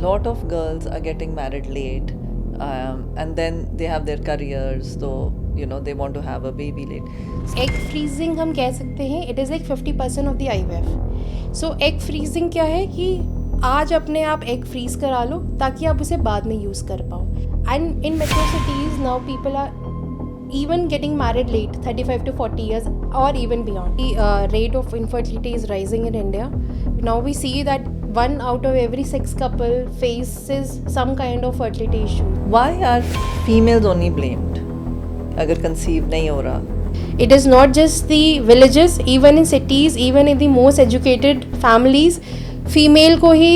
lot of girls are getting married late, and then they have their careers, so they want to have a baby late. Egg freezing हम कह सकते हैं it is like 50% of the IVF. So egg freezing क्या है कि आज अपने आप एग फ्रीज करा लो ताकि आप उसे बाद में यूज़ कर पाओ. And in metro cities now people are even getting married late, 35 to 40 years or even beyond. The rate of infertility is rising in India. Now we see that 1 out of every 6 couple faces some kind of fertility issue. Why are females only blamed अगर conceive नहीं हो रहा? It is not just the villages, even in cities, even in the most educated families, female को ही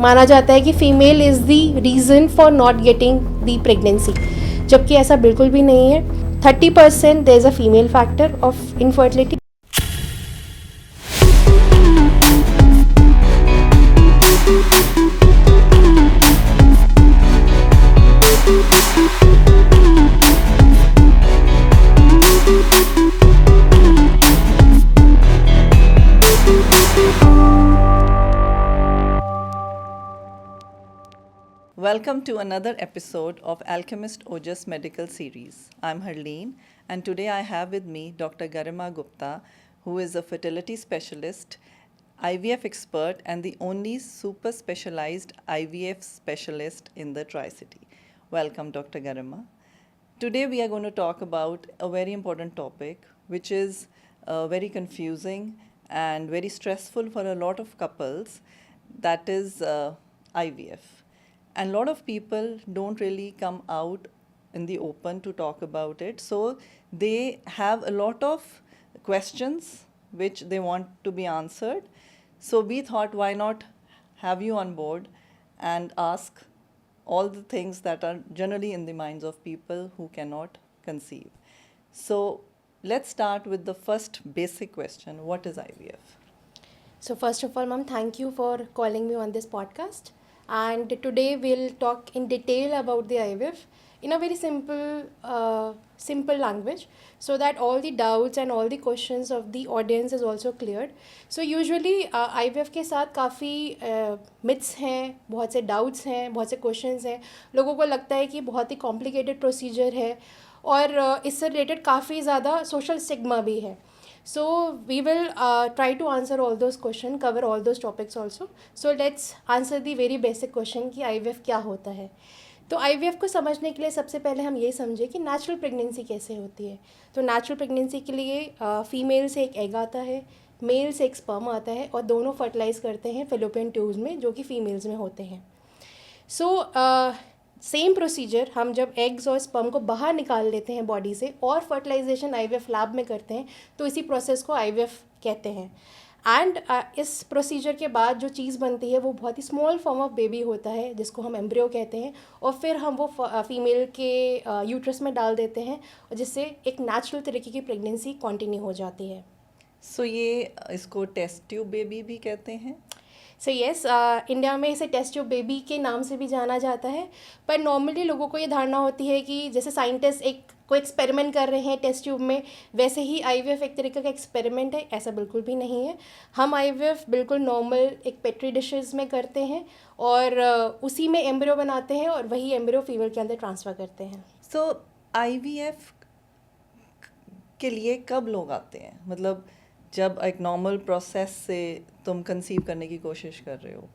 माना जाता है कि female is the reason for not getting the pregnancy. जबकि ऐसा बिल्कुल भी नहीं है. 30% there is a female factor of infertility. Welcome to another episode of Alchemist Ojas Medical Series. I'm Harleen, and today I have with me Dr. Garima Gupta, who is a fertility specialist, IVF expert, and the only super specialized IVF specialist in the Tri-City. Welcome, Dr. Garima. Today we are going to talk about a very important topic, which is very confusing and very stressful for a lot of couples, that is IVF. And a lot of people don't really come out in the open to talk about it. So they have a lot of questions which they want to be answered. So we thought, why not have you on board and ask all the things that are generally in the minds of people who cannot conceive. So let's start with the first basic question. What is IVF? So first of all, ma'am, thank you for calling me on this podcast. And today we'll talk in detail about the IVF in a very simple language, so that all the doubts and all the questions of the audience is also cleared. So usually IVF के साथ काफ़ी myths हैं, बहुत से doubts हैं, बहुत से questions हैं. लोगों को लगता है कि बहुत ही complicated procedure है और इससे related काफ़ी ज़्यादा social stigma भी है. So we will try to answer all those questions, cover all those topics also. So let's answer the very basic question कि IVF क्या होता है. तो IVF को समझने के लिए सबसे पहले हम ये समझें कि नेचुरल प्रेगनेंसी कैसे होती है. तो नेचुरल प्रेगनेंसी के लिए फीमेल से एक एग आता है, मेल से एक स्पर्म आता है और दोनों फर्टिलाइज़ करते हैं फेलोपियन ट्यूब्स में जो कि फीमेल्स में होते हैं. सो सेम प्रोसीजर हम जब एग्स और स्पर्म को बाहर निकाल लेते हैं बॉडी से और फर्टिलाइजेशन IVF लैब में करते हैं तो इसी प्रोसेस को IVF कहते हैं. एंड इस प्रोसीजर के बाद जो चीज़ बनती है वो बहुत ही स्मॉल फॉर्म ऑफ बेबी होता है जिसको हम एम्ब्रियो कहते हैं और फिर हम वो फीमेल के यूट्रस में डाल देते हैं और जिससे एक नेचुरल तरीके की प्रेगनेंसी कंटिन्यू हो जाती है. सो ये इसको टेस्ट ट्यूब बेबी भी कहते हैं. सो येस, इंडिया में इसे टेस्ट ट्यूब बेबी के नाम से भी जाना जाता है. पर नॉर्मली लोगों को ये धारणा होती है कि जैसे साइंटिस्ट कोई एक्सपेरिमेंट कर रहे हैं टेस्ट ट्यूब में, वैसे ही IVF एक तरीके का एक्सपेरिमेंट है. ऐसा बिल्कुल भी नहीं है. हम IVF बिल्कुल नॉर्मल एक पेट्री डिशेस में करते हैं और उसी में एम्ब्रियो बनाते हैं और वही एम्ब्रियो फीमेल के अंदर ट्रांसफ़र करते हैं. सो IVF के लिए कब लोग आते हैं? मतलब जब एक नॉर्मल प्रोसेस से तुम कंसीव करने की कोशिश कर रहे हो,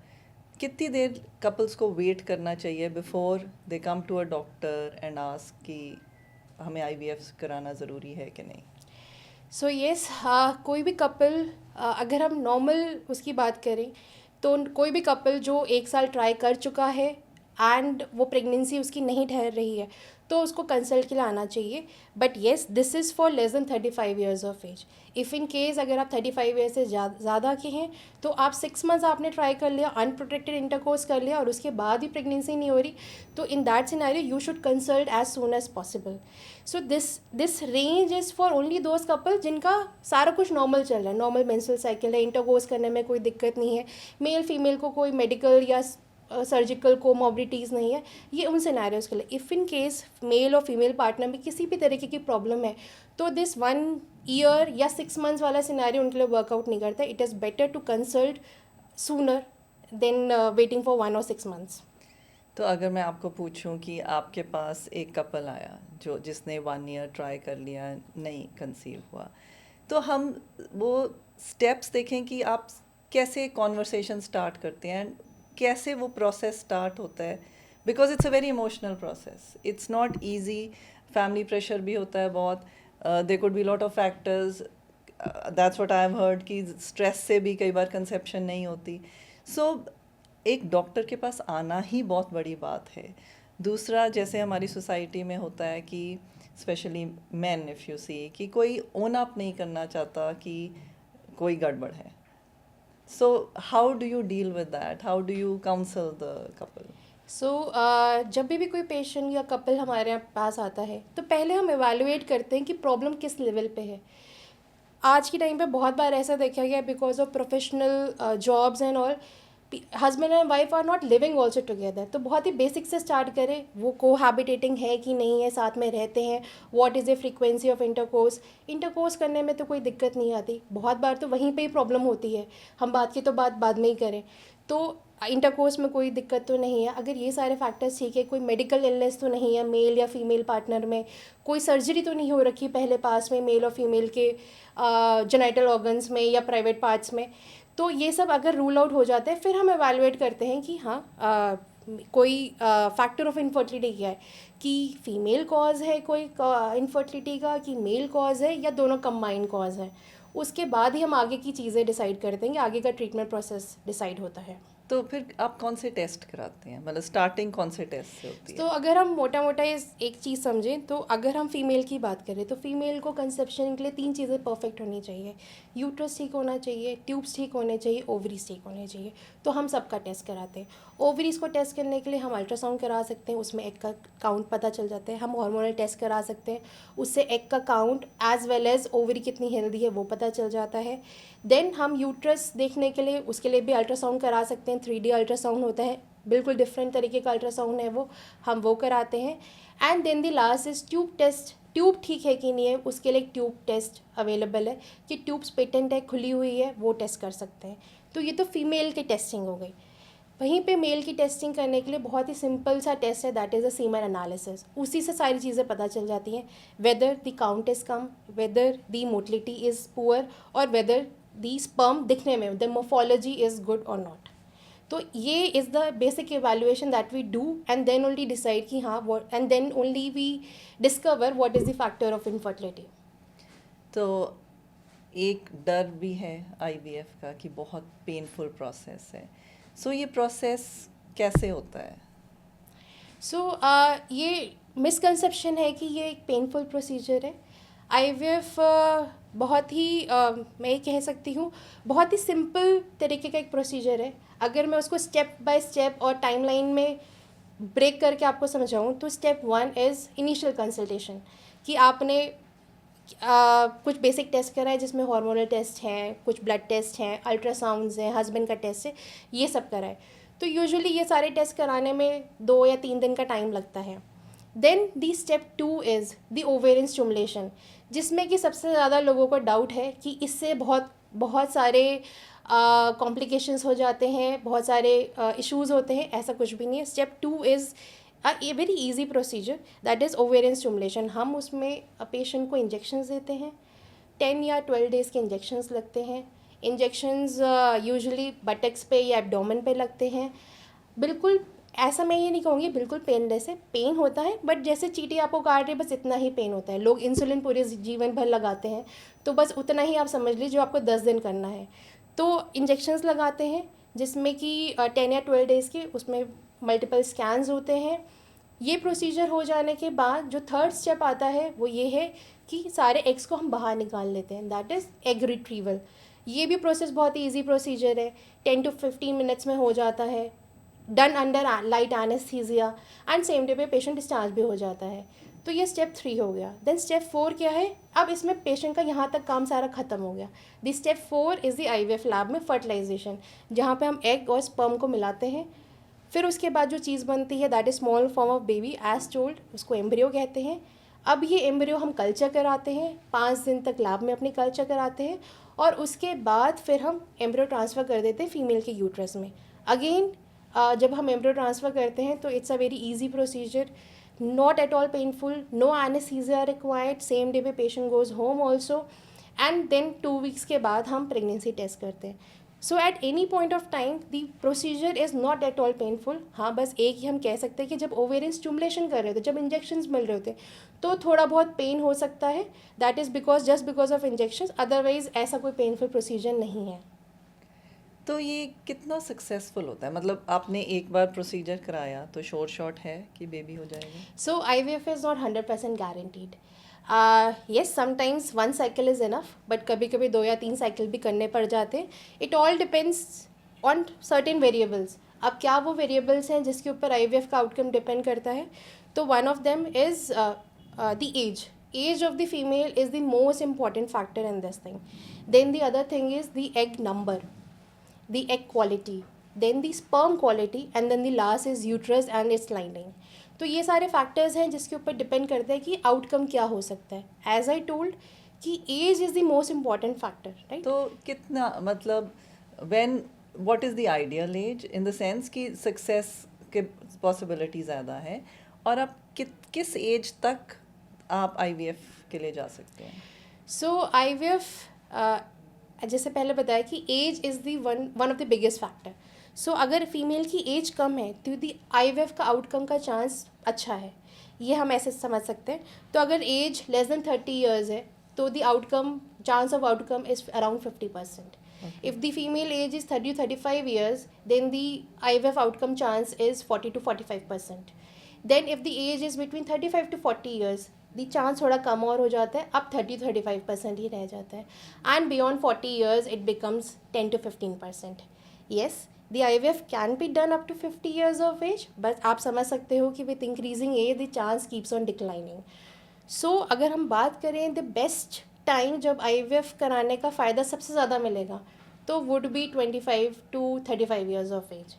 कितनी देर कपल्स को वेट करना चाहिए before they come to a doctor and ask कि हमें IVF कराना ज़रूरी है कि नहीं? सो येस, कोई भी कपल अगर हम नॉर्मल उसकी बात करें तो कोई भी कपल जो 1 साल ट्राई कर चुका है एंड वो प्रेगनेंसी उसकी नहीं ठहर रही है तो उसको कंसल्ट के लिए आना चाहिए. But yes, this is for less than 35 years of age. If in case अगर आप 35 ईयर्स से ज़्यादा के हैं तो आप 6 मंथ्स आपने ट्राई कर लिया, अनप्रोटेक्टेड इंटरकोर्स कर लिया और उसके बाद भी प्रेगनेंसी नहीं हो रही, तो in that scenario you should consult as soon as possible. So this range is for only those couple जिनका सारा कुछ नॉर्मल चल रहा है, नॉर्मल मेंस्ट्रुअल साइकिल है, इंटरकोर्स करने में कोई दिक्कत नहीं है, मेल फीमेल को कोई मेडिकल या सर्जिकल कोमॉर्बिडिटीज़ नहीं है. ये उन सिनेरियोज़ के लिए. इफ़ इन केस मेल और फीमेल पार्टनर में किसी भी तरीके की प्रॉब्लम है तो दिस 1 ईयर या 6 मंथ्स वाला सिनेरियो उनके लिए वर्कआउट नहीं करता. It is better to consult sooner than waiting for 1 or 6 months. तो अगर मैं आपको पूछूं कि आपके पास एक कपल आया जो जिसने 1 ईयर ट्राई कर लिया, नहीं कंसीव हुआ, तो हम वो स्टेप्स देखें कि आप कैसे कॉन्वर्सेशन स्टार्ट करते हैं, कैसे वो प्रोसेस स्टार्ट होता है, because it's a very emotional process, it's not easy, family pressure भी होता है बहुत, there could be lot of factors, that's what I have heard कि स्ट्रेस से भी कई बार कंसेप्शन नहीं होती. सो एक डॉक्टर के पास आना ही बहुत बड़ी बात है. दूसरा, जैसे हमारी सोसाइटी में होता है कि specially man, if you see, कि कोई ओन अप नहीं करना चाहता कि कोई गड़बड़ है. So how do you deal with that, how do you counsel the couple? So जब भी कोई पेशेंट या कपल हमारे यहाँ पास आता है तो पहले हम एवेलुएट करते हैं कि प्रॉब्लम किस लेवल पे है. आज के टाइम पे बहुत बार ऐसा देखा गया because of professional jobs and all, husband and wife are not living also together. तो बहुत ही बेसिक से स्टार्ट करें, वो कोहैबिटेटिंग है कि नहीं है, साथ में रहते हैं, what is the frequency of intercourse करने में तो कोई दिक्कत नहीं आती. बहुत बार तो वहीं पे ही प्रॉब्लम होती है, हम बात की तो बात बाद में ही करें. तो इंटरकोर्स में कोई दिक्कत तो नहीं है अगर ये सारे फैक्टर्स ठीक है. कोई मेडिकल इलनेस तो नहीं है मेल या फीमेल पार्टनर में, कोई सर्जरी तो नहीं हो रखी पहले पास में मेल और फीमेल के जेनिटल ऑर्गन्स में या प्राइवेट पार्ट्स में. तो ये सब अगर रूल आउट हो जाते हैं फिर हम एवेलुएट करते हैं कि हाँ कोई फैक्टर ऑफ इनफर्टिलिटी क्या है, कि फीमेल कॉज है कोई इनफर्टिलिटी का, कि मेल कॉज है, या दोनों कंबाइंड कॉज है. उसके बाद ही हम आगे की चीज़ें डिसाइड करते हैं कि आगे का ट्रीटमेंट प्रोसेस डिसाइड होता है. तो फिर आप कौन से टेस्ट कराते हैं, मतलब स्टार्टिंग कौन से टेस्ट से होती है? तो अगर हम मोटा मोटा एक चीज़ समझें तो अगर हम फीमेल की बात करें तो फीमेल को कंसेप्शन के लिए 3 चीज़ें परफेक्ट होनी चाहिए. यूट्रस ठीक होना चाहिए, ट्यूब्स ठीक होने चाहिए, ओवरीज ठीक होने चाहिए. तो हम सबका टेस्ट कराते हैं. ओवरीज को टेस्ट करने के लिए हम अल्ट्रासाउंड करा सकते हैं, उसमें एग का काउंट पता चल जाता है. हम हार्मोनल टेस्ट करा सकते हैं, उससे एग का count as well as ovary कितनी हेल्दी है वो पता चल जाता है. देन हम यूट्रस देखने के लिए उसके लिए भी अल्ट्रासाउंड करा सकते हैं. 3D अल्ट्रासाउंड होता है, बिल्कुल डिफरेंट तरीके का अल्ट्रासाउंड है वो, हम वो कराते हैं. And then the last is tube test. Tube ठीक है कि नहीं है उसके लिए एक ट्यूब टेस्ट अवेलेबल है कि ट्यूब्स पेटेंट है, खुली हुई है, वो टेस्ट कर सकते हैं. तो ये तो फीमेल की टेस्टिंग हो गई. वहीं पे मेल की टेस्टिंग करने के लिए बहुत ही सिंपल सा टेस्ट है, that is a semen analysis. उसी से सारी चीज़ें पता चल जाती हैं, वेदर द काउंट इज़ कम, whether the motility is poor, और वेदर द स्पर्म दिखने में द मोर्फोलॉजी इज़ गुड और नॉट. तो ये is the basic evaluation that we do and then only decide कि हाँ what, and then only we discover what is the factor of infertility. तो एक डर भी है आईवीएफ का कि बहुत पेनफुल प्रोसेस है. सो ये प्रोसेस कैसे होता है? सो ये मिसकंसेप्शन है कि ये एक पेनफुल प्रोसीजर है. आईवीएफ बहुत ही मैं ये कह सकती हूँ बहुत ही सिंपल तरीके का एक प्रोसीजर है. अगर मैं उसको स्टेप बाय स्टेप और टाइमलाइन में ब्रेक करके आपको समझाऊँ तो स्टेप 1 इज़ इनिशियल कंसल्टेशन, कि आपने कुछ बेसिक टेस्ट करा है जिसमें हार्मोनल टेस्ट हैं, कुछ ब्लड टेस्ट हैं, अल्ट्रासाउंड्स हैं, हस्बैंड का टेस्ट है, ये सब करा है. तो यूजुअली ये सारे टेस्ट कराने में 2 या 3 दिन का टाइम लगता है. Then the step 2 is the ovarian stimulation, जिसमें कि सबसे ज़्यादा लोगों को डाउट है कि इससे बहुत बहुत सारे कॉम्प्लिकेशंस हो जाते हैं, बहुत सारे इश्यूज़ होते हैं. ऐसा कुछ भी नहीं है. Step 2 is a very easy procedure, that is ovarian stimulation. हम उसमें पेशेंट को इंजेक्शंस देते हैं, 10 या 12 डेज़ के इंजेक्शंस लगते हैं. इंजेक्शंस यूजुअली बटक्स पे या एब्डोमेन पे लगते हैं. बिल्कुल ऐसा मैं ये नहीं कहूँगी बिल्कुल पेनलेस है, पेन होता है, बट जैसे चींटी आपको काट रही है बस इतना ही पेन होता है. लोग इंसुलिन पूरे जीवन भर लगाते हैं, तो बस उतना ही आप समझ लीजिए जो आपको 10 दिन करना है. तो इंजेक्शंस लगाते हैं जिसमें कि 10 या 12 डेज़ के, उसमें मल्टीपल स्कैन्स होते हैं. ये प्रोसीजर हो जाने के बाद जो थर्ड स्टेप आता है वो ये है कि सारे एग्स को हम बाहर निकाल लेते हैं, दैट इज़ एग रिट्रीवल. ये भी प्रोसेस बहुत ही ईजी प्रोसीजर है, 10 to 15 मिनट्स में हो जाता है, done under light anaesthesia, and same day पे पेशेंट डिस्चार्ज भी हो जाता है. तो ये स्टेप 3 हो गया. देन स्टेप 4 क्या है, अब इसमें पेशेंट का यहाँ तक काम सारा ख़त्म हो गया. The step 4 is the IVF lab में फर्टिलाइजेशन, जहाँ पे हम एग और स्पर्म को मिलाते हैं. फिर उसके बाद जो चीज़ बनती है that is small form of baby as told, उसको एम्ब्रियो कहते हैं. अब ये एम्ब्रियो हम कल्चर कराते हैं, 5 दिन तक लैब में अपनी कल्चर कराते हैं, और उसके बाद फिर हम एम्ब्रियो ट्रांसफ़र कर देते हैं फीमेल के यूट्रस में. अगेन जब हम एम्ब्रियो ट्रांसफ़र करते हैं तो it's a very easy procedure, not at all painful, no anaesthesia required, same day पे patient goes home also, and then 2 weeks के बाद हम प्रेगनेंसी टेस्ट करते हैं. So at any point of time the procedure is not at all painful. हाँ, बस एक ही हम कह सकते हैं कि जब ओवेरियन स्टिमुलेशन कर रहे होते, जब इंजेक्शंस मिल रहे होते, तो थोड़ा बहुत पेन हो सकता है. That is just because of injections, otherwise ऐसा कोई पेनफुल प्रोसीजर नहीं है. तो ये कितना सक्सेसफुल होता है? मतलब आपने एक बार प्रोसीजर कराया तो श्योर शॉट है कि बेबी हो जाएगा? So IVF is not 100% guaranteed. Yes, sometimes one cycle is enough, but कभी कभी 2 या 3 साइकिल भी करने पड़ जाते हैं. It all depends on certain variables. अब क्या वो variables हैं जिसके ऊपर IVF का outcome depend करता है? तो one of them is the age. Age of the female is the most important factor in this thing. Then the other thing is the egg number, the egg quality, then the sperm quality, and then the last is uterus and its lining. तो ये सारे factors हैं जिसके ऊपर depend करता है कि outcome क्या हो सकता है. एज आई टोल्ड कि as is the most important factor, right. तो कितना, मतलब when, what is the ideal age in the sense कि सक्सेस के पॉसिबिलिटी ज़्यादा है, और आप किस एज तक आप आईवीएफ के लिए जा सकते हैं? सो IVF, जैसे पहले बताया कि as is the one of the biggest factor. So अगर फीमेल की एज कम है तो दी IVF का आउटकम का चांस अच्छा है, ये हम ऐसे समझ सकते हैं. तो अगर एज लेस देन 30 ईयर्स है तो the outcome, chance of outcome is around 50%. If the female age is 30 to 35 years, then the IVF outcome chance is 40 to 45%. Then if the age is between 35 to 40 years, the chance थोड़ा कम और हो जाता है, अब 30 to 35% ही रह जाता है. And beyond 40 years, it becomes 10 to 15%. Yes, the IVF can be done up to 50 years of age, but आप समझ सकते हो कि with increasing age, the chance keeps on declining. सो अगर हम बात करें द बेस्ट टाइम जब IVF कराने का फ़ायदा सबसे ज़्यादा मिलेगा तो would be 25 to 35 years of age.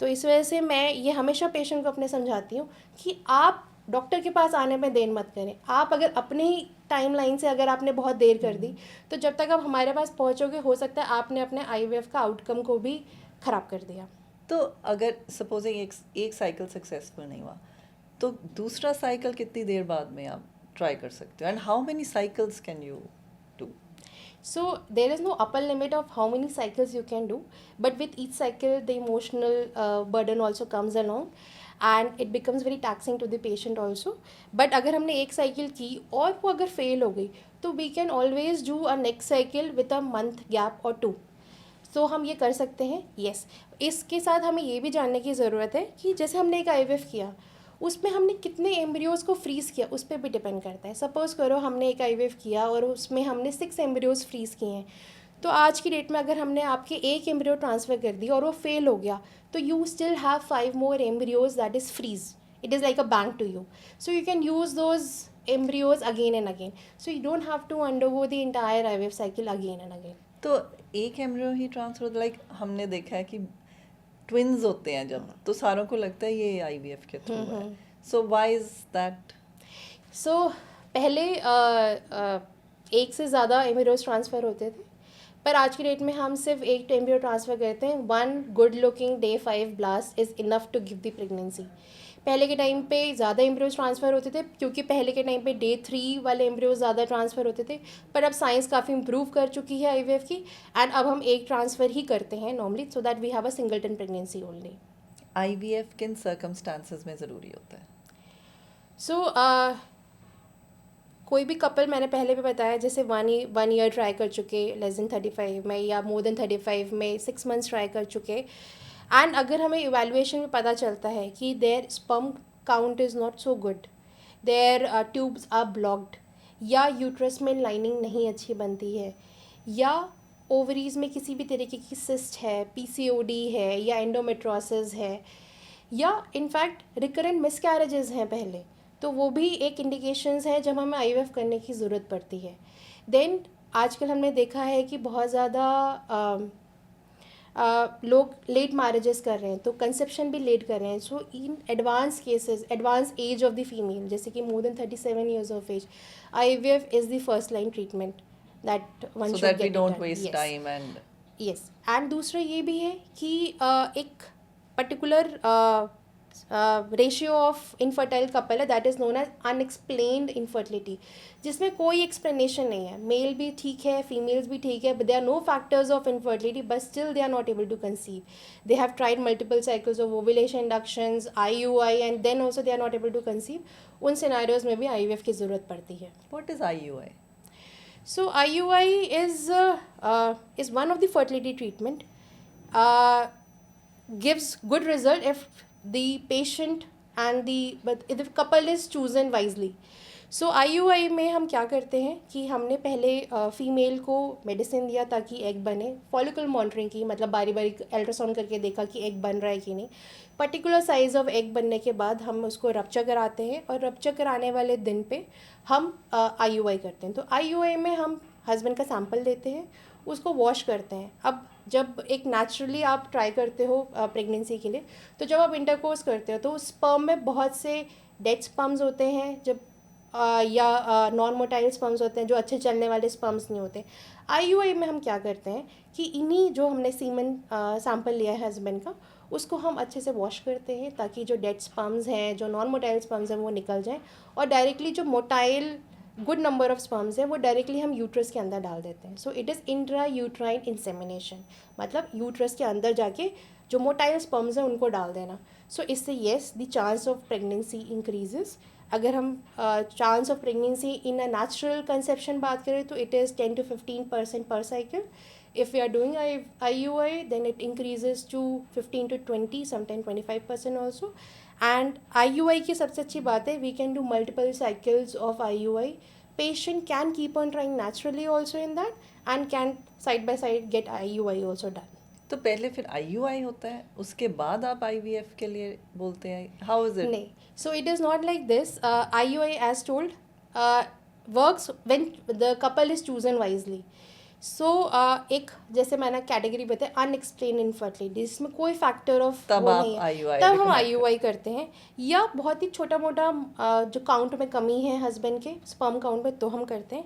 तो इस वजह से मैं ये हमेशा पेशेंट को अपने समझाती हूँ कि आप डॉक्टर के पास आने में देर मत करें. आप अगर अपनी टाइम लाइन से अगर आपने बहुत देर कर दी तो जब तक आप हमारे पास पहुँचोगे हो सकता है आपने अपने IVF का आउटकम को भी ख़राब कर दिया. तो अगर सपोजिंग एक साइकिल सक्सेसफुल नहीं हुआ तो दूसरा साइकिल कितनी देर बाद में आप ट्राई कर सकते हो, and how many cycles can you do? So there is no upper limit of how many cycles you can do, but with each cycle the emotional burden also comes along and it becomes very taxing to the patient also. But अगर हमने एक cycle की और वो अगर fail हो गई तो we can always do a next cycle with a month gap or 2. तो हम ये कर सकते हैं. येस, इसके साथ हमें ये भी जानने की ज़रूरत है कि जैसे हमने एक IVF किया उसमें हमने कितने एम्ब्रियोज़ को फ्रीज़ किया उस पर भी डिपेंड करता है. सपोज़ करो हमने एक IVF किया और उसमें हमने 6 एम्ब्रियोज़ फ्रीज़ किए हैं, तो आज की डेट में अगर हमने आपके एक एम्ब्रियो ट्रांसफ़र कर दी और वो फेल हो गया तो you still have 5 more embryos that is freeze. It is like a bank to you, so you can use those embryos again and again, so you don't have to undergo the entire IVF cycle again and again. तो एक embryo ही transfer होता, like हमने देखा है कि twins होते हैं जब, तो सारों को लगता है ये आईवीएफ के थ्रू है. So why is that? So पहले एक से ज़्यादा एम्ब्रियोज ट्रांसफ़र होते थे, पर आज की डेट में हम सिर्फ एक एम्ब्रियो ट्रांसफ़र करते हैं. 1 good looking Day 5 blast is enough to give the pregnancy. पहले के टाइम पे ज़्यादा एम्ब्रियोज ट्रांसफ़र होते थे क्योंकि पहले के टाइम पे Day 3 वाले एम्ब्रियोज ज़्यादा ट्रांसफ़र होते थे, पर अब साइंस काफ़ी इम्प्रूव कर चुकी है IVF की, एंड अब हम एक ट्रांसफ़र ही करते हैं normally, so that we have a singleton pregnancy only. IVF किन सर्कमस्टांसेस में ज़रूरी होता है? सो कोई भी कपल, मैंने पहले भी बताया, जैसे 1 ईयर ट्राई कर चुके लेस देन 35 में या मोर देन 35 में 6 मंथ्स ट्राई कर चुके, एंड अगर हमें इवैल्यूएशन में पता चलता है कि there sperm count is not so good, there tubes are blocked, या यूट्रस में लाइनिंग नहीं अच्छी बनती है, या ओवरीज में किसी भी तरीके की सिस्ट है, PCOD है, या एंडोमेट्रोसिस है, या इनफैक्ट रिकरेंट मिसकैरेजेस हैं पहले, तो वो भी एक इंडिकेशंस हैं जब हमें IVF करने की ज़रूरत पड़ती है. देन आजकल हमने देखा है कि बहुत ज़्यादा लोग लेट मैरिजेस कर रहे हैं, तो कंसेप्शन भी लेट कर रहे हैं. So in advance cases, advance age of the female, जैसे कि more than 37 years of age, IVF is the first line treatment that one So should that we get don't done. waste time and yes and दूसरा ये भी है कि एक particular ratio of infertile couple है that is known as unexplained infertility, जिसमें कोई explanation नहीं है. मेल भी ठीक है, फीमेल्स भी ठीक है, but they are no factors of infertility, but still they are not able to conceive. They have tried multiple cycles of ovulation inductions, IUI, and then also they are not able to conceive. उन scenarios में भी IVF की ज़रूरत पड़ती है. What is IUI? So IUI is one of the fertility treatment. Uh, gives good result if the patient and if the couple is chosen wisely. So IUI में हम क्या करते हैं कि हमने पहले फीमेल को मेडिसिन दिया ताकि एग बने. फॉलिकल मॉनिटरिंग की, मतलब बारी बारी अल्ट्रासाउंड करके देखा कि एग बन रहा है कि नहीं. पर्टिकुलर साइज़ ऑफ एग बनने के बाद हम उसको रप्चर कराते हैं और रप्चर कराने वाले दिन पे हम IUI करते हैं. तो IUI में हम हस्बैंड का सैंपल लेते हैं, उसको वॉश करते हैं. अब जब एक नेचुरली आप ट्राई करते हो प्रेगनेंसी के लिए, तो जब आप इंटरकोर्स करते हो तो उस स्पर्म में बहुत से डेड स्पर्म्स होते हैं जब या नॉन मोटाइल स्पर्म्स होते हैं जो अच्छे चलने वाले स्पर्म्स नहीं होते. IUI में हम क्या करते हैं कि इन्हीं जो हमने सीमन सैंपल लिया है हस्बैंड का, उसको हम अच्छे से वॉश करते हैं ताकि जो डेड स्पर्म्स हैं, जो नॉन मोटाइल स्पर्म्स हैं, वो निकल जाएं और डायरेक्टली जो motile good number of sperms है वो डायरेक्टली हम यूट्रस के अंदर डाल देते हैं. So it is intra uterine insemination, मतलब यूट्रस के अंदर जाके जो मोटाइल स्पर्म्स हैं उनको डाल देना. सो इससे yes the chance of pregnancy increases. अगर हम chance of pregnancy in a natural conception बात करें तो it is 10 to 15% per cycle. If we are doing IUI, then it increases to 15 to 20, sometimes 25% also. And IUI की सबसे अच्छी बात है, we can do multiple cycles of IUI. Patient can keep on trying naturally also in that and can side by side get IUI also done. तो पहले फिर IUI होता है, उसके बाद आप IVF के लिए बोलते हैं. How is it? नहीं, so it is not like this. IUI as told works when the couple is chosen wisely. सो एक जैसे मैंने कैटेगरी बताई अनएक्सप्लेन इनफर्टिलिटी, जिसमें कोई फैक्टर ऑफ तब वो आप नहीं है, IUI तब हम recommend IUI करते हैं. या बहुत ही छोटा मोटा जो काउंट में कमी है हस्बैंड के स्पर्म काउंट में, तो हम करते हैं.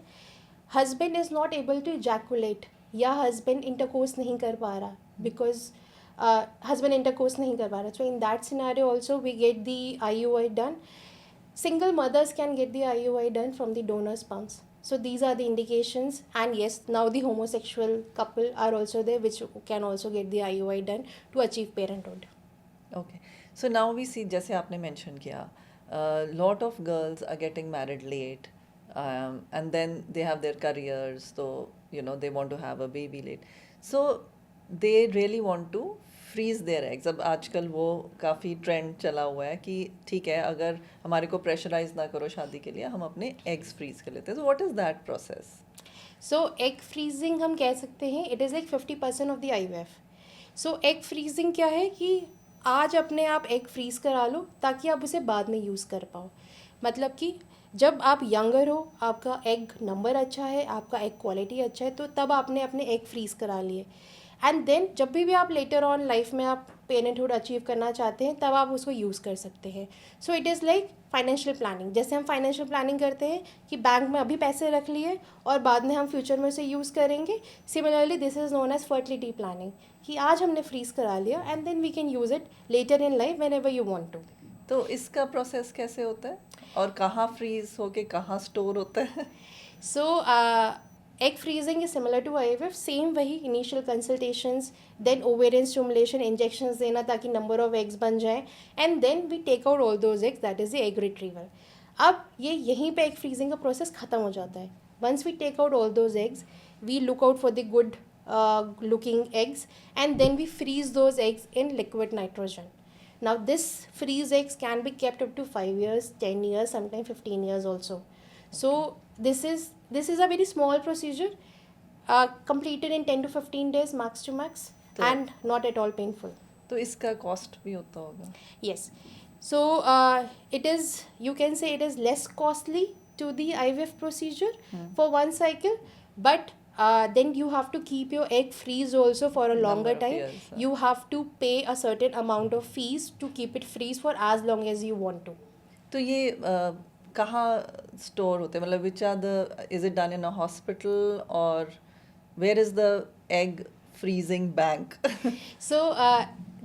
Husband is not able to ejaculate या हस्बैंड इंटरकोर्स नहीं कर पा रहा बिकॉज हस्बैंड इंटरकोर्स नहीं कर पा रहा, so in that scenario also we get the IUI done. Single mothers can get the IUI done from the donor sperms. So these are the indications, and yes, now the homosexual couple are also there which can also get the IUI done to achieve parenthood. Okay. So now we see, जैसे आपने mention किया, lot of girls are getting married late, and then they have their careers, so they want to have a baby late. So they really want to freeze their eggs. अब आजकल वो काफ़ी trend चला हुआ है कि ठीक है, अगर हमारे को प्रेशराइज ना करो शादी के लिए, हम अपने एग्स फ्रीज कर लेते हैं. तो what is that process? So egg freezing हम कह सकते हैं it is like 50% of the IVF. So egg freezing क्या है कि आज अपने आप एग फ्रीज करा लो ताकि आप उसे बाद में यूज़ कर पाओ. मतलब कि जब आप यंगर हो, आपका एग नंबर अच्छा है, आपका एग क्वालिटी अच्छा है, तो तब आपने अपने एग फ्रीज करा लिए. एंड देन जब भी आप लेटर ऑन लाइफ में आप पेरेंटहुड अचीव करना चाहते हैं, तब आप उसको यूज़ कर सकते हैं. So it is like financial planning. जैसे हम फाइनेंशियल प्लानिंग करते हैं कि बैंक में अभी पैसे रख लिए और बाद में हम फ्यूचर में उसे यूज़ करेंगे, similarly this is known as fertility planning, कि आज हमने फ्रीज करा लिया and then we can use it later in life whenever you want to. तो इसका प्रोसेस कैसे होता है और कहाँ फ्रीज होके कहाँ स्टोर होता है? So egg freezing is similar to IVF. Same वही initial consultations, then ovarian stimulation, injections देना ताकि नंबर ऑफ एग्स बन जाए, and then we take out all those eggs, that is the egg retrieval. अब ये यहीं पे एग फ्रीजिंग का प्रोसेस ख़त्म हो जाता है. Once we take out all those eggs, we look out for the good looking eggs and then we freeze those eggs in liquid nitrogen. Now this freeze eggs can be kept up to 5 years, 10 years, sometimes 15 years also. So this is a very small procedure, completed in 10 to 15 days max to max, and not at all painful. तो इसका cost भी होता होगा? Yes. So it is, you can say it is less costly to the IVF procedure for one cycle, but then you have to keep your egg freeze also for a longer Number of time. years, You have to pay a certain amount of fees to keep it freeze for as long as you want to. तो ये कहाँ store होते हैं? मतलब which are the, is it done in a hospital और where is the egg freezing bank. So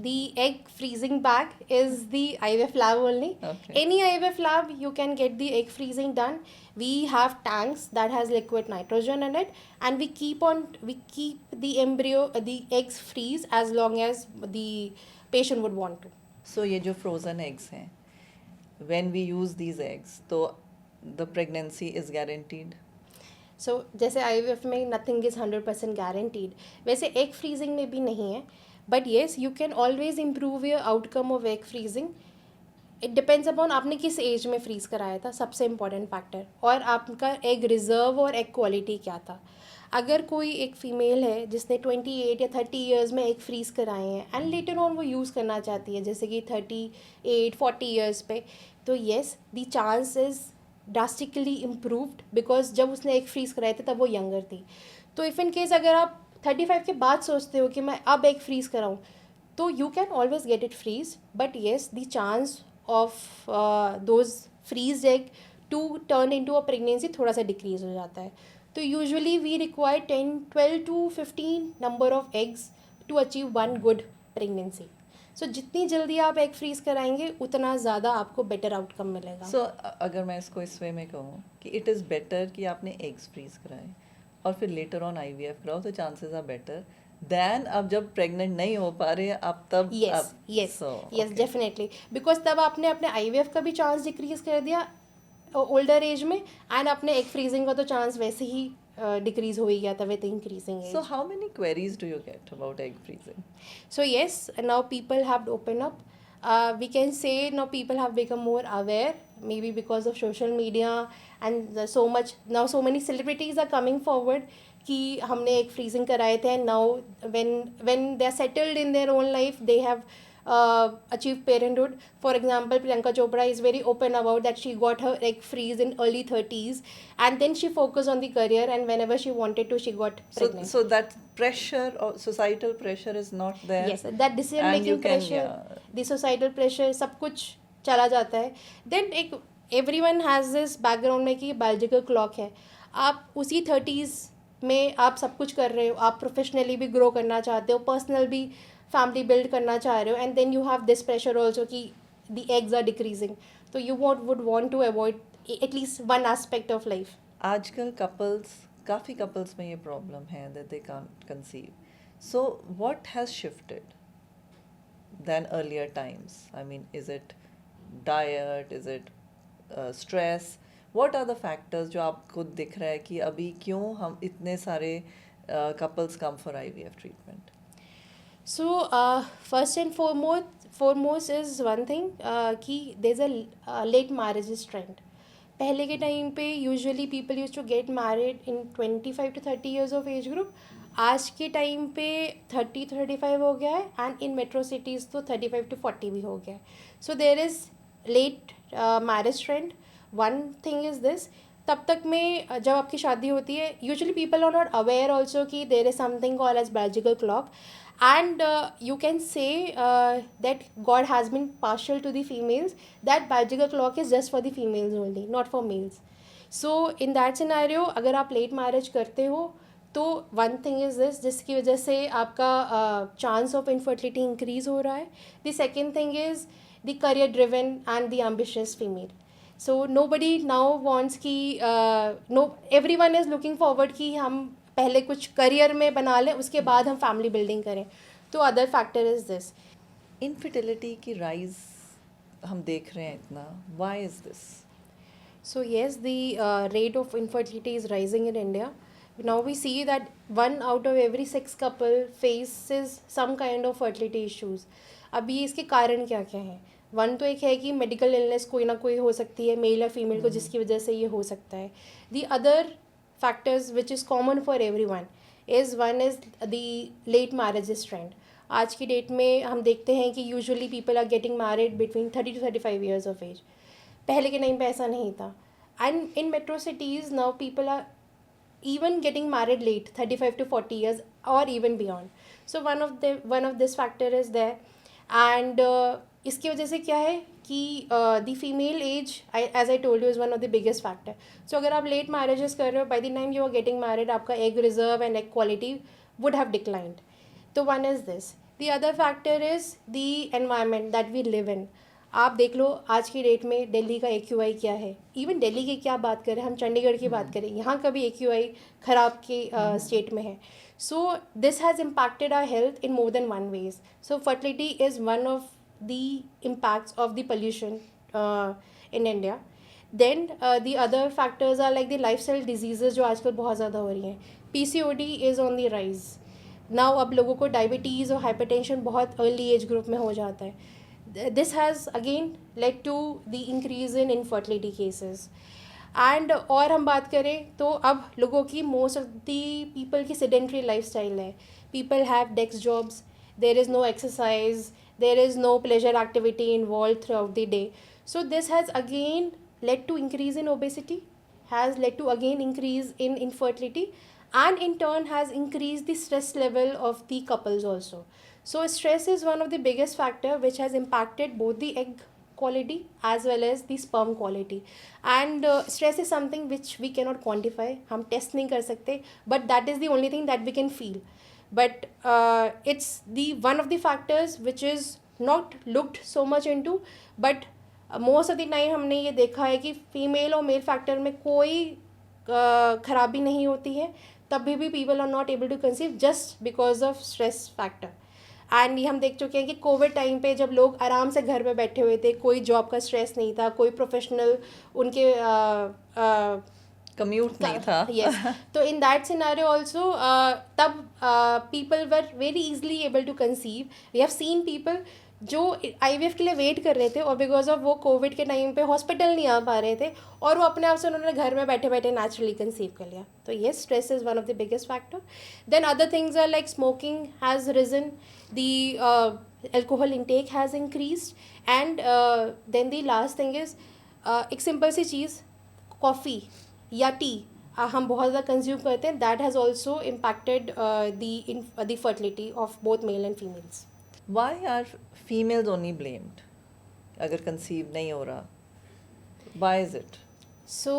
the egg freezing bag is the IVF lab only. Okay. Any IVF lab you can get the egg freezing done. We have tanks that has liquid nitrogen in it, and we keep the embryo, the eggs freeze as long as the patient would want to. So ये जो frozen eggs हैं, when we use these eggs, तो the pregnancy is guaranteed. सो जैसे IVF में nothing is 100% guaranteed, वैसे egg freezing में भी नहीं है. But yes, you can always improve your outcome of egg freezing. It depends upon आपने किस एज में फ्रीज़ कराया था, सबसे इम्पॉर्टेंट फैक्टर, और आपका एग रिजर्व और एग क्वालिटी क्या था. अगर कोई एक फ़ीमेल है जिसने 28 या 30 ईयर्स में एग फ्रीज़ कराए हैं एंड लेटर ऑन वो यूज़ करना चाहती है, जैसे कि 38-40 ईयर्स पे, तो yes the chance is drastically improved, because जब उसने एग फ्रीज़ कराए थे तब वो यंगर थी. तो इफ़ इन केस अगर आप 35 के बाद सोचते हो कि मैं अब एग फ्रीज़ कराऊँ, तो you can always get it freeze. But yes, the chance of those freeze egg to turn into a pregnancy थोड़ा सा डिक्रीज हो जाता है. तो usually we require 12 to 15 number of eggs to achieve one good pregnancy. So जितनी जल्दी आप egg freeze कराएंगे उतना ज़्यादा आपको बेटर आउटकम मिलेगा. सो अगर मैं इसको इस वे में कहूँ कि इट इज़ बेटर कि आपने एग्स फ्रीज कराए और फिर लेटर ऑन IVF कराओ, तो चांसेस आर बेटर दैन अब जब प्रेग्नेंट नहीं हो पा रहे आप तब. यस डेफिनेटली, बिकॉज तब आपने अपने IVF का भी चांस डिक्रीज कर दिया ओल्डर एज में, एंड अपने एग फ्रीजिंग का तो चांस वैसे ही डिक्रीज हो ही गया था with increasing age. So how many queries do you get about egg freezing? So yes, now people have opened up. We can say now people have become more aware, maybe because of social media, and so many celebrities are coming forward कि हमने एक freezing कराए थे, and now when they are settled in their own life, they have achieved parenthood. For example, Priyanka Chopra is very open about that she got her egg freeze in early 30s, and then she focused on the career, and whenever she wanted to, she got pregnant. So that pressure or societal pressure is not there. Yes, that decision And you making can, pressure, yeah. the societal pressure, सब कुछ चला जाता है. Then एक everyone has this background में कि biological clock है. आप उसी 30s में आप सब कुछ कर रहे हो, आप प्रोफेशनली भी ग्रो करना चाहते हो, पर्सनल भी फैमिली बिल्ड करना चाह रहे हो, and then you have this pressure also कि द एग्स आर डिक्रीजिंग. तो you would want to avoid at least one aspect of life. आजकल काफ़ी कपल्स में ये प्रॉब्लम है that they can't conceive. So what has shifted than earlier times? I mean, is it diet? Is it stress? What are the factors जो आपको दिख रहा है कि अभी क्यों हम इतने सारे couples come for IVF treatment? So first and foremost is one thing कि there's a late marriages trend. पहले के टाइम पे usually people use to get married in 25 to 30 years of age group. आज के टाइम पे 30 to 35 हो गया है, एंड इन मेट्रो सिटीज़ तो 35 to 40 भी हो गया है. So there is late marriage trend. One thing is this, तब तक में जब आपकी शादी होती है usually people are not aware also कि there is something called as biological clock. And you can say that God has been partial to the females, that biological clock is just for the females only, not for males. So in that scenario, अगर आप late marriage करते हो तो one thing is this, जिसकी वजह से आपका chance of infertility increase हो रहा है. The second thing is the career driven and the ambitious female. So nobody now wants कि everyone is looking forward कि हम पहले कुछ करियर में बना लें, उसके बाद हम फैमिली बिल्डिंग करें. तो other factor is this. Infertility की राइज हम देख रहे हैं इतना, why is this? So yes, the rate of infertility is rising in India. Now we see that 1 out of every 6 couple faces some kind of fertility issues. अभी इसके कारण क्या क्या हैं? वन तो एक है कि मेडिकल इलनेस कोई ना कोई हो सकती है मेल या फीमेल को, जिसकी वजह से ये हो सकता है. The other factors which is common for everyone is one is the late marriages trend. आज की डेट में हम देखते हैं कि usually people are getting married between 30 to 35 years of age. पहले के टाइम पे ऐसा नहीं था, and in metro cities now people are even getting married late, 35 to 40 years or even beyond. So one of this factor is there, and इसकी वजह से क्या है कि the female age, age I told you, is one of the biggest factor. So अगर आप late marriages कर रहे हो, by the time you are getting married, आपका egg reserve and egg quality would have declined. तो one is this. The other factor is the environment that we live in. आप देख लो आज की डेट में दिल्ली का AQI क्या है. इवन दिल्ली की क्या बात करें, हम चंडीगढ़ की बात करें, यहाँ का भी AQI ख़राब की स्टेट में है. So this has impacted our health in more than one ways. So fertility is one of the impacts of the pollution in India. Then the other factors are like the lifestyle diseases जो आजकल बहुत ज़्यादा हो रही हैं. PCOD is on the rise now. अब लोगों को डायबिटीज़ और हाइपरटेंशन बहुत अर्ली एज ग्रुप में हो जाता है. This has again led to the increase in infertility cases. And और हम बात करें तो अब लोगों की मोस्ट ऑफ द पीपल की सेडेंट्री लाइफ स्टाइल है. People have desk jobs, there is no exercise, there is no pleasure activity involved throughout the day. So this has again led to increase in obesity, has led to again increase in infertility, and in turn has increased the stress level of the couples also. So stress is one of the biggest factor which has impacted both the egg quality as well as the sperm quality. And stress is something which we cannot quantify, हम test नहीं कर सकते, but that is the only thing that we can feel. But it's the one of the factors which is not looked so much into, but most of the time हमने ये देखा है कि female और mail factor में कोई खराबी नहीं होती है, तभी भी people are not able to conceive just because of stress factor. And ये हम देख चुके हैं कि कोविड टाइम पे जब लोग आराम से घर पे बैठे हुए थे, कोई जॉब का स्ट्रेस नहीं था, कोई प्रोफेशनल उनके कम्यूट नहीं था. Yes. तो in that scenario also तब people were very easily able to conceive. We have seen people जो IVF के लिए वेट कर रहे थे और बिकॉज ऑफ वो कोविड के टाइम पे हॉस्पिटल नहीं आ पा रहे थे और वो अपने आप से उन्होंने घर में बैठे बैठे नेचुरली कंसीव कर लिया. तो yes, stress is one of the biggest factor. Then other things are like smoking has risen, the alcohol intake has increased, and then the last thing is एक सिंपल सी चीज़, कॉफ़ी या tea हम बहुत ज़्यादा कंज्यूम करते हैं. That has also impacted the fertility of both male and females. Why are females only blamed अगर conceive नहीं हो रहा? Why is it? So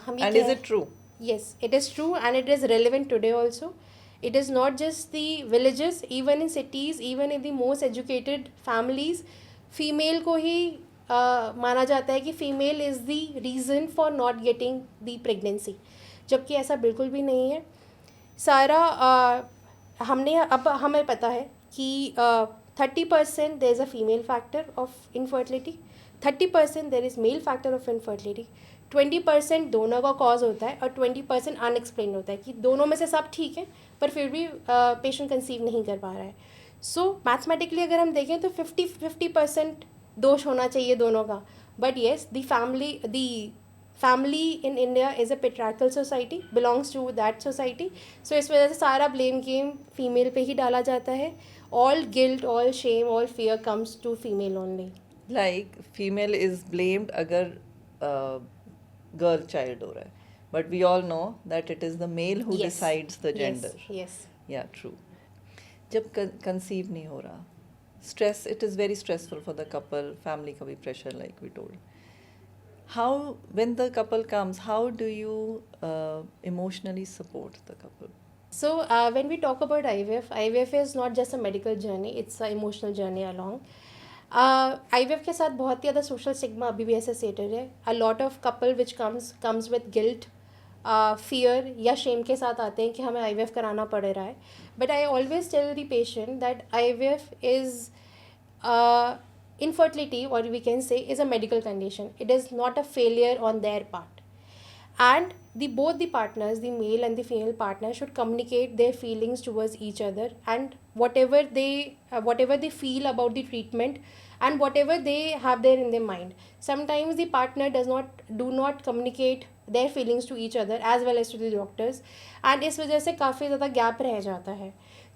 हम ये And is it true? Yes, it is true and it is relevant today also. It is not just the villages, even in cities, even in the most educated families, female को ही माना जाता है कि female is the reason for not getting the pregnancy, जबकि ऐसा बिल्कुल भी नहीं है. सारा हमने अब हमें पता है कि 30% there is a female factor of infertility, 30% there is male factor of infertility, 20% दोनों का कॉज होता है और 20% अनएक्सप्लेन होता है कि दोनों में से सब ठीक है पर फिर भी पेशेंट कंसीव नहीं कर पा रहा है. सो मैथमेटिकली अगर हम देखें तो 50% दोष होना चाहिए दोनों का. But yes, the family in India is a patriarchal society, belongs to that society. So इस वजह से सारा ब्लेम गेम फीमेल पे ही डाला जाता है. All guilt, all shame, all fear comes to female only. Like female is blamed अगर girl child हो रहा है, but we all know that it is the male who Yes. decides the gender. Yes. Yeah, true. जब conceive नहीं हो रहा, stress, it is very stressful for the couple, family का भी pressure like we told. How, when the couple comes, how do you emotionally support the couple? So when we talk about IVF is not just a medical journey, it's an emotional journey along. IVF के साथ बहुत ही ज़्यादा social stigma अभी भी associated है. A lot of couple which comes with guilt, fear या Shem के साथ आते हैं कि हमें IVF कराना पड़ रहा है. But I always tell the patient that IVF is infertility, or we can say, is a medical condition. It is not a failure on their part. And both the partners, the male and the female partner, should communicate their feelings towards each other, and whatever they feel about the treatment and whatever they have there in their mind. Sometimes the partner do not communicate their feelings to each other as well as to the doctors, and इस वजह से काफ़ी ज़्यादा gap रह जाता है.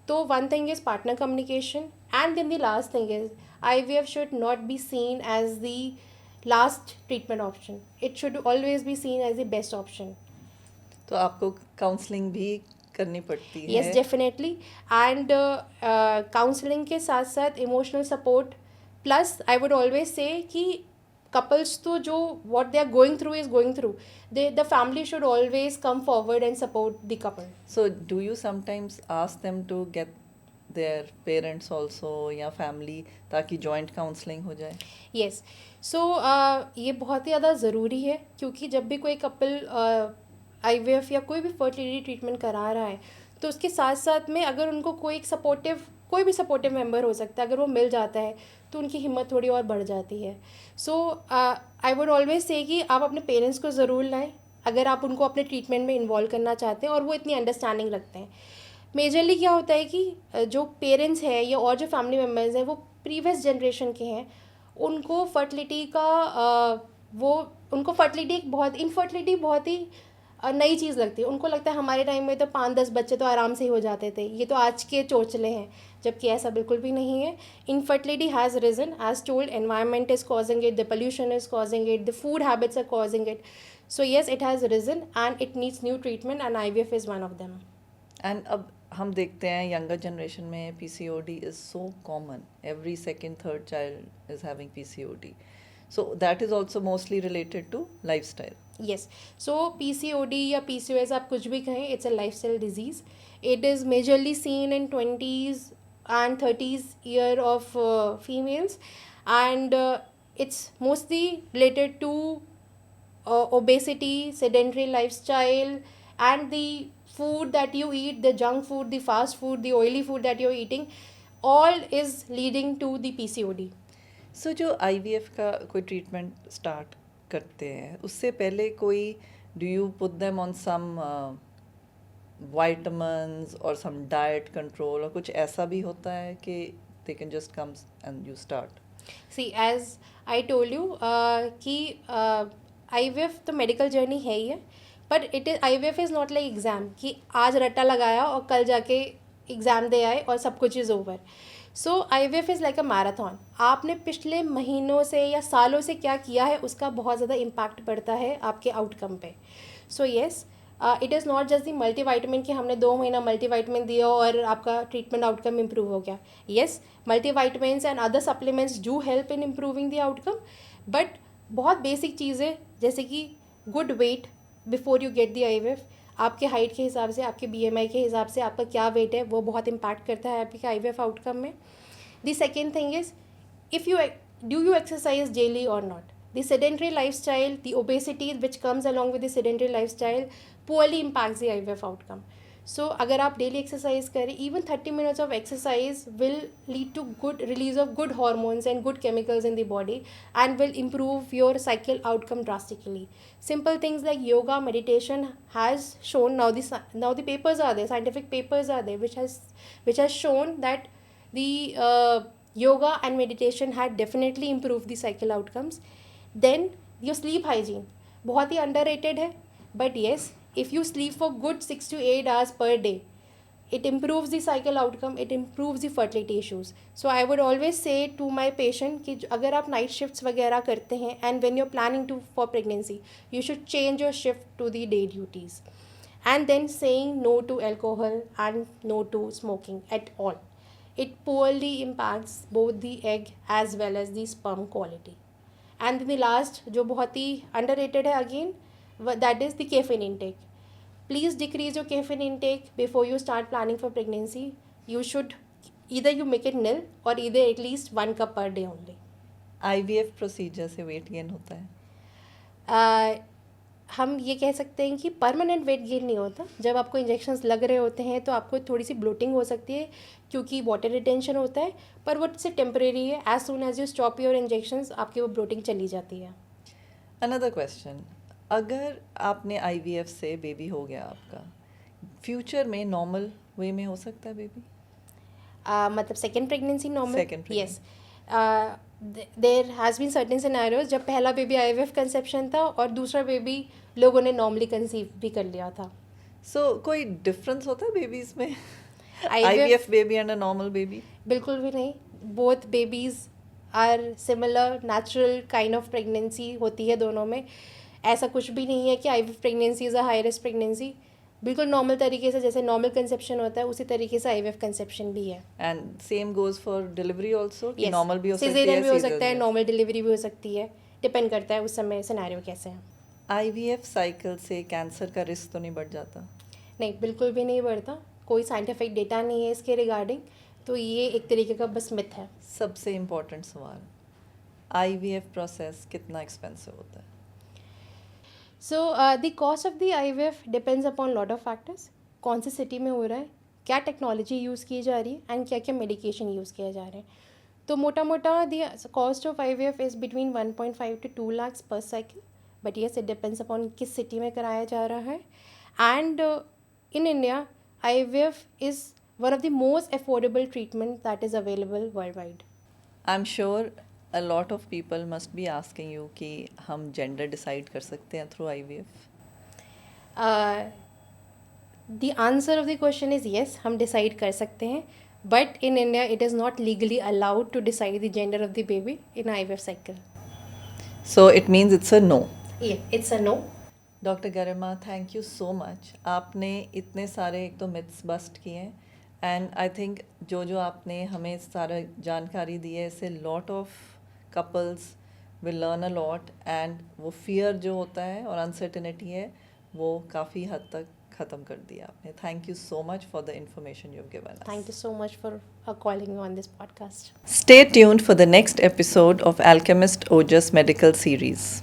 तो one thing is partner communication, and then the last thing is IVF should not be seen as the last treatment option. It should always be seen as the best option. तो आपको counselling भी करनी पड़ती है? Yes, definitely. And counseling के साथ साथ emotional support, plus I would always say कि couples तो जो what they are going through is going through. The family should always come forward and support the couple. So do you sometimes ask them to get their parents also या family, ताकि joint counselling हो जाए? Yes, सो ये बहुत ही ज़्यादा ज़रूरी है, क्योंकि जब भी कोई कपल आईवीएफ या कोई भी फर्टिलिटी ट्रीटमेंट करा रहा है, तो उसके साथ साथ में अगर उनको कोई भी सपोर्टिव मेंबर हो सकता है, अगर वो मिल जाता है तो उनकी हिम्मत थोड़ी और बढ़ जाती है. सो आई वुड ऑलवेज से कि आप अपने पेरेंट्स को ज़रूर लाएं अगर आप उनको अपने ट्रीटमेंट में इन्वॉल्व करना चाहते हैं और वो इतनी अंडरस्टैंडिंग रखते हैं. मेजरली क्या होता है कि जो पेरेंट्स हैं या और जो फैमिली मेम्बर्स हैं वो प्रीवियस जनरेशन के हैं, उनको फर्टिलिटी का उनको इनफर्टिलिटी बहुत ही नई चीज़ लगती है. उनको लगता है हमारे टाइम में तो 5-10 बच्चे तो आराम से ही हो जाते थे, ये तो आज के चोचले हैं, जबकि ऐसा बिल्कुल भी नहीं है. Infertility has reason, as told, environment is causing it, the pollution is causing it, the food habits are causing it. So yes, it has risen and it needs new treatment, and IVF is one of them. And अब हम देखते हैं younger generation में PCOD is so common, every second third child is having PCOD, so that is also mostly related to lifestyle. Yes, so PCOD या PCOS आप कुछ भी कहें, it's a lifestyle disease. It is majorly seen in 20s and 30s year of females, and it's mostly related to obesity, sedentary lifestyle, and the food that you eat, the junk food, the fast food, the oily food that you're eating, all is leading to the PCOD. सो जो IVF का कोई treatment start करते हैं उससे पहले कोई, do you put them on some vitamins और सम diet control और कुछ ऐसा भी होता है कि they can just comes and you start? See, as I told you कि IVF तो मेडिकल जर्नी है ही है, पर IVF is not like exam कि आज रट्टा लगाया और कल जाके एग्ज़ाम दे आए और सब कुछ is over. So IVF is like a marathon. आपने पिछले महीनों से या सालों से क्या किया है उसका बहुत ज़्यादा इम्पैक्ट पड़ता है आपके आउटकम पे. So yes, it is not just the multivitamin कि हमने 2 महीना मल्टीवाइटामिन दिया और आपका ट्रीटमेंट आउटकम इम्प्रूव हो गया. Yes, multivitamins and other supplements do help in improving the outcome, but बहुत बेसिक चीज़ें जैसे कि good weight before you get the IVF, आपके हाइट के हिसाब से, आपके BMI के हिसाब से आपका क्या वेट है वो बहुत इम्पैक्ट करता है आपके IVF आउटकम में. The second thing is, if you do you exercise daily or not? The sedentary lifestyle, the obesity which comes along with the sedentary lifestyle poorly impacts the IVF outcome. So अगर आप daily exercise करें, even 30 minutes of exercise will lead to good release of good hormones and good chemicals in the body and will improve your cycle outcome drastically. Simple things like yoga, meditation has shown, now the papers are there, scientific papers are there which has shown that the yoga and meditation had definitely improved the cycle outcomes. Then your sleep hygiene बहुत ही underrated है, but yes, if you sleep for good 6 to 8 hours per day, it improves the cycle outcome, it improves the fertility issues. So I would always say to my patient कि अगर आप night shifts वगैरह करते हैं and when you're planning for pregnancy, you should change your shift to the day duties. And then saying no to alcohol and no to smoking at all. It poorly impacts both the egg as well as the sperm quality. And then the last, जो बहुत ही underrated है again, that is the caffeine intake. Please decrease your caffeine intake before you start planning for pregnancy. You should either you make it nil or either at least 1 cup per day only. IVF procedure से weight gain होता है? हम ये कह सकते हैं कि permanent weight gain नहीं होता. जब आपको इंजेक्शंस लग रहे होते हैं तो आपको थोड़ी सी ब्लोटिंग हो सकती है क्योंकि वाटर रिटेंशन होता है, पर वो सिर्फ टेम्परेरी है. As soon as you stop your injections आपकी वो ब्लोटिंग चली जाती है. अनदर क्वेश्चन, अगर आपने आईवीएफ से बेबी हो गया आपका, फ्यूचर में नॉर्मल वे में हो सकता है बेबी? मतलब second pregnancy normal? Second pregnancy. Yes, there has been certain scenarios जब पहला बेबी IVF कंसेप्शन था और दूसरा बेबी लोगों ने नॉर्मली कंसीव भी कर लिया था. सो कोई डिफरेंस होता है बेबीज में? IVF IVF baby and a normal baby? बिल्कुल भी नहीं. Both babies are similar, natural kind of pregnancy होती है दोनों में. ऐसा कुछ भी नहीं है कि IVF pregnancy is a high risk pregnancy. बिल्कुल नॉर्मल तरीके से जैसे नॉर्मल कंसेप्शन होता है उसी तरीके से IVF कंसेप्शन भी है. And same goes for delivery also? Yes. Normal भी हो सकती है, सिजेरियन भी हो सकता है, cesarean? नॉर्मल डिलीवरी भी हो सकती है. डिपेंड करता है उस समय सिनेरियो कैसे है. आईवीएफ साइकिल से कैंसर का रिस्क तो नहीं बढ़ जाता? नहीं, बिल्कुल भी नहीं बढ़ता. कोई साइंटिफिक डेटा नहीं है इसके रिगार्डिंग. तो ये एक तरीके का बस मिथ है. सबसे इम्पोर्टेंट सवाल, IVF प्रोसेस कितना एक्सपेंसिव होता है? So the cost of the IVF depends upon lot of factors. कौन सी सिटी में हो रहा है, क्या टेक्नोलॉजी यूज़ की जा रही है एंड क्या क्या मेडिकेशन यूज़ किया जा रहा है. तो मोटा मोटा the cost of IVF is between 1.5 to 2 lakhs पर cycle. But yes, it depends upon किस सिटी में कराया जा रहा है. And in India IVF is one of the most affordable treatment that is available worldwide. I'm sure a lot of people must be asking you कि हम gender decide कर सकते हैं through IVF? The answer of the question is yes, हम decide कर सकते हैं. But in India, it is not legally allowed to decide the gender of the baby in IVF cycle. So it means it's a no. Yeah, it's a no. Doctor Garima, thank you so much. आपने इतने सारे एक तो myths bast किए हैं and I think जो जो आपने हमें सारा जानकारी दी है, इससे lot of couples will learn a lot and वो फियर जो होता है और अनसर्टेनिटी है वो काफ़ी हद तक ख़त्म कर दिया आपने. Thank you so much for the information you have given us. Thank you so much for calling me on this podcast. Stay tuned for the next episode of Alchemist Ojas Medical Series.